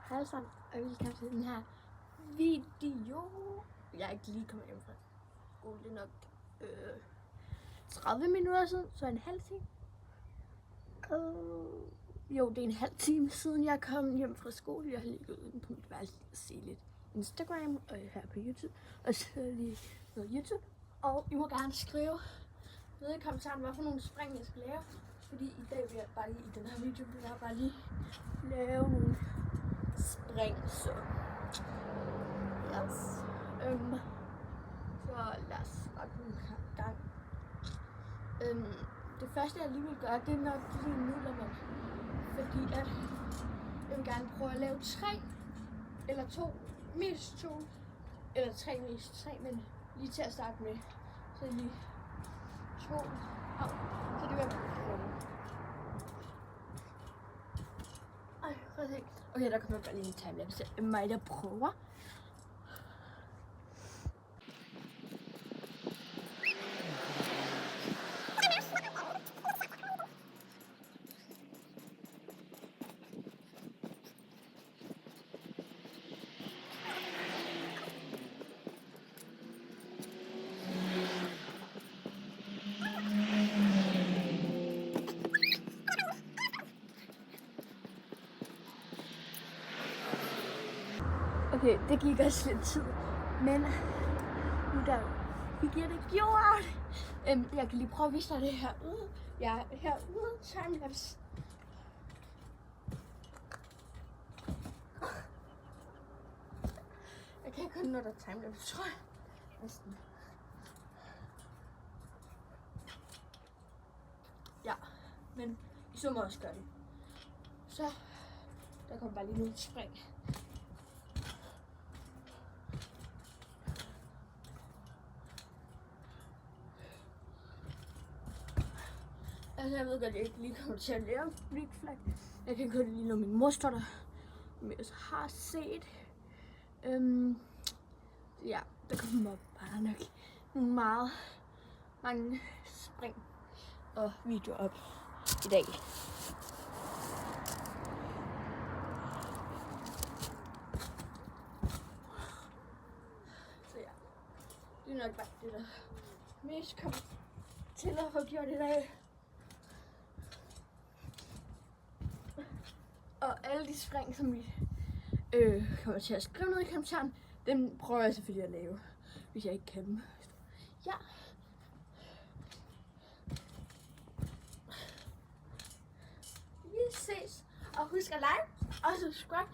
Hej alle sammen, og velkommen til den her video. Jeg er ikke lige kommet hjem fra skole, det er nok 30 minutter siden, så en halv time. Jo, det er en halv time siden jeg kom hjem fra skole. Jeg har lige gået ind på mit værelse og se lidt Instagram og her på YouTube. Og så lige noget YouTube. Og I må gerne skrive nede i kommentaren, hvad for nogle spring jeg skal lave. Fordi i dag vil jeg bare lige, i den her video, vil jeg bare lige lave nogle spring, så yes. Så lad os starte den her gang. Det første jeg lige vil gøre, det er nok lige nullermand. Fordi at jeg vil gerne prøve at lave 3 eller 2, mest 2 eller 3, mest 3, men lige til at starte med, så lige 2. Så det vil jeg prøve. Okay, der kommer bare lige en timelapse af mig, der prøver. Okay, det gik også lidt tid, men nu der vi giver det gjort. Jeg kan lige prøve at vise dig det herude. Jeg er herude, timelapse. Jeg kan kun nå der timelapse, tror jeg. Næsten. Ja, men så må også gøre det. Så der kommer bare lige nogle spring. Altså, jeg ved godt, at jeg ikke lige kommer til at lave Big Flag. Jeg kan kun lige, når min mor står der, som jeg også har set. Ja, der kommer bare nok nogle meget mange spring og videoer op i dag. Så ja, det er nok bare det, der mest kommer til at få gjort i dag. Og alle de spring, som vi kommer til at skrive ned i kommentaren, dem prøver jeg selvfølgelig at lave, hvis jeg ikke kan dem. Ja. Vi ses, og husk at like og subscribe.